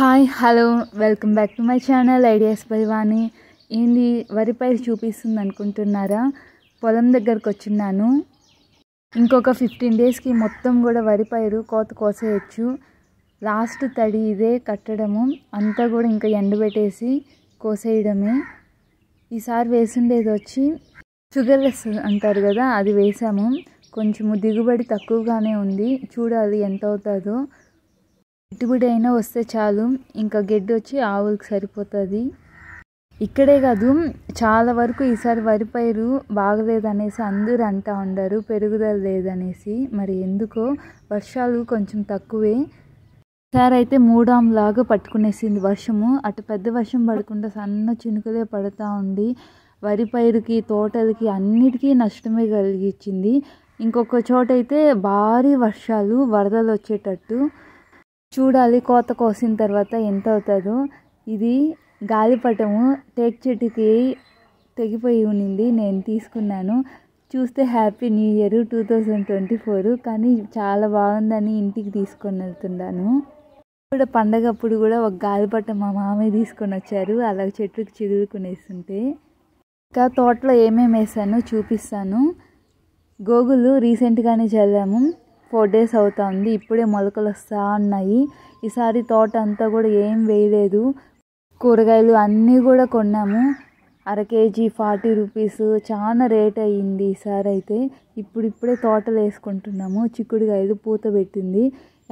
Hi hello welcome back to my channel ideas by Vani. ఏంది వరి పైరు చూపిస్తుంది అనుకుంటున్నారా? పొలం దగ్గరకు వచ్చిన్నాను. ఇంకొక 15 డేస్కి మొత్తం కూడా వరి పైరు కోసేయచ్చు. లాస్ట్ తడి ఇదే కట్టడము అంతా కూడా ఇంకా ఎండబెట్టేసి కోసేయడమే. ఈసారి వేసిండేది వచ్చి షుగర్ లెస్ అంటారు కదా, అది వేసాము. కొంచెము దిగుబడి తక్కువగానే ఉంది, చూడాలి ఎంత అవుతుందో. దిగుబడి అయినా వస్తే చాలు, ఇంకా గడ్డి వచ్చి ఆవులకు సరిపోతుంది. ఇక్కడే కాదు, చాలా వరకు ఈసారి వరి పైరు బాగలేదనేసి అందరూ అంటూ ఉండారు, పెరుగుదల లేదనేసి. మరి ఎందుకో వర్షాలు కొంచెం తక్కువే. ఈసారి అయితే మూడాంలాగా పట్టుకునేసింది వర్షము. అటు పెద్ద వర్షం పడకుండా సన్న చినుకులే పడుతూ ఉండి వరి పైరుకి, తోటలకి అన్నిటికీ నష్టమే కలిగించింది. ఇంకొక చోట అయితే భారీ వర్షాలు, వరదలు వచ్చేటట్టు. చూడాలి కోత కోసిన తర్వాత ఎంత అవుతుందో. ఇది గాలిపటము టేక్ చెట్టుకి తెగిపోయి ఉన్నింది, నేను తీసుకున్నాను. చూస్తే హ్యాపీ న్యూ ఇయర్ 2024, కానీ చాలా బాగుందని ఇంటికి తీసుకొని వెళ్తున్నాను. ఇప్పుడు పండగప్పుడు కూడా ఒక గాలిపటం మా మామయ్య తీసుకొని వచ్చారు, అలా చెట్టుకి చిగురుకునేస్తుంటే. ఇంకా తోటలో ఏమేమి వేసానో చూపిస్తాను. గోగులు రీసెంట్గానే చల్లాము, 4 డేస్ అవుతుంది. ఇప్పుడే మొలకలు వస్తూ ఉన్నాయి. ఈసారి తోట అంతా కూడా ఏం వేయలేదు. కూరగాయలు అన్నీ కూడా కొన్నాము. అర కేజీ 40 రూపీస్, చాలా రేట్ అయ్యింది ఈసారి అయితే. ఇప్పుడిప్పుడే తోటలు వేసుకుంటున్నాము. చిక్కుడుకాయలు పూత పెట్టింది.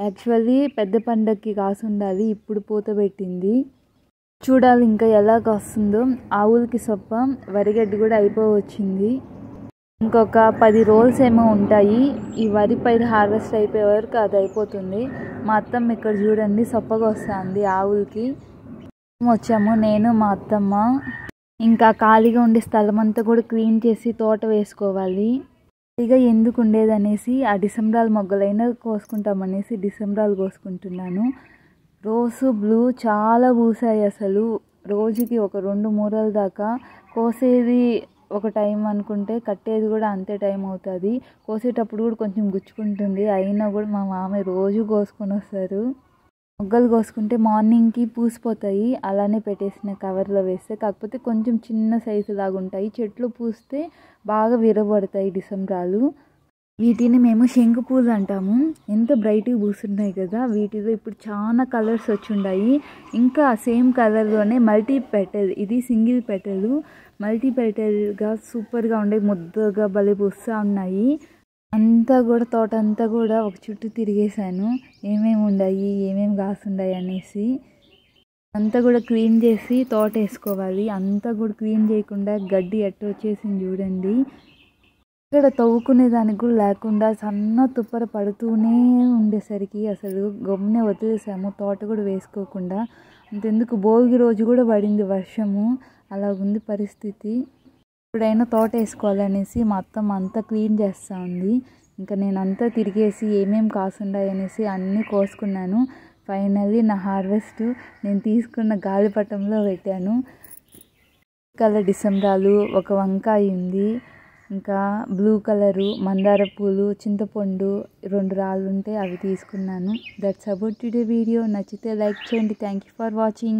యాక్చువల్లీ పెద్ద పండగకి కాసి ఉండాలి, ఇప్పుడు పూత పెట్టింది. చూడాలి ఇంకా ఎలాగ వస్తుందో. ఆవులకి సొప్ప, వరిగడ్డి కూడా అయిపోవచ్చింది. ఇంకొక 10 రోల్స్ ఏమో ఉంటాయి. ఈ వరి పైరు హార్వెస్ట్ అయిపోయే వరకు అది అయిపోతుంది. మా అత్తమ్మ ఇక్కడ చూడండి సొప్పగా వస్తుంది ఆవులకి. వచ్చాము నేను, మా అత్తమ్మ. ఇంకా ఖాళీగా ఉండే స్థలం అంతా కూడా క్లీన్ చేసి తోట వేసుకోవాలి. ఇక ఎందుకు ఉండేదనేసి ఆ డిసెంబరాల మొగ్గలైనా కోసుకుంటామనేసి డిసెంబరాలు కోసుకుంటున్నాను. రోసు బ్లూ చాలా పూసాయి అసలు. రోజుకి ఒక 2 మూరల దాకా. కోసేది ఒక టైం అనుకుంటే కట్టేది కూడా అంతే టైం అవుతుంది. కోసేటప్పుడు కూడా కొంచెం గుచ్చుకుంటుంది, అయినా కూడా మా మామయ్య రోజు కోసుకొని వస్తారు. మొగ్గలు కోసుకుంటే మార్నింగ్కి పూసిపోతాయి, అలానే పెట్టేసిన కవర్లో వేస్తే. కాకపోతే కొంచెం చిన్న సైజు లాగా ఉంటాయి. చెట్లు పూస్తే బాగా విరబడతాయి డిసెంబరాలు. వీటిని మేము శంకు పూలు అంటాము. ఎంత బ్రైట్గా పూస్తున్నాయి కదా. వీటిలో ఇప్పుడు చాలా కలర్స్ వచ్చి ఉన్నాయి. ఇంకా సేమ్ కలర్లోనే మల్టీ పెటల్, ఇది సింగిల్ పెటల్. మల్టీ పెటల్గా సూపర్గా ఉండే, ముద్దగా భలే పూస్తూ ఉన్నాయి. అంతా కూడా తోట అంతా కూడా ఒక చుట్టూ తిరిగేసాను, ఏమేమి ఉన్నాయి, ఏమేమి కాసున్నాయి అనేసి. అంతా కూడా క్లీన్ చేసి తోట వేసుకోవాలి. అంతా కూడా క్లీన్ చేయకుండా గడ్డి ఎట్ట వచ్చేసింది చూడండి. ఇక్కడ తవ్వుకునే దానికి కూడా లేకుండా సన్న తుప్పర పడుతూనే ఉండేసరికి అసలు గమ్మునే వదిలేసాము, తోట కూడా వేసుకోకుండా. అంతెందుకు భోగి రోజు కూడా పడింది వర్షము, అలాగుంది పరిస్థితి. ఇప్పుడైనా తోట వేసుకోవాలనేసి మా అత్తమ్మ అంతా క్లీన్ చేస్తూ ఉంది. ఇంకా నేను అంతా తిరిగేసి ఏమేమి కాసుండాయి అనేసి అన్నీ కోసుకున్నాను. ఫైనల్లీ నా హార్వెస్ట్ నేను తీసుకున్న గాలిపటంలో పెట్టాను. కలర్ డిసెంబరాలు, ఒక వంకాయ ఉంది, ఇంకా బ్లూ కలరు, మందార పూలు, చింతపండు 2 రాళ్ళు ఉంటే అవి తీసుకున్నాను. That's about today video. నచ్చితే లైక్ చేయండి. Thank you for watching.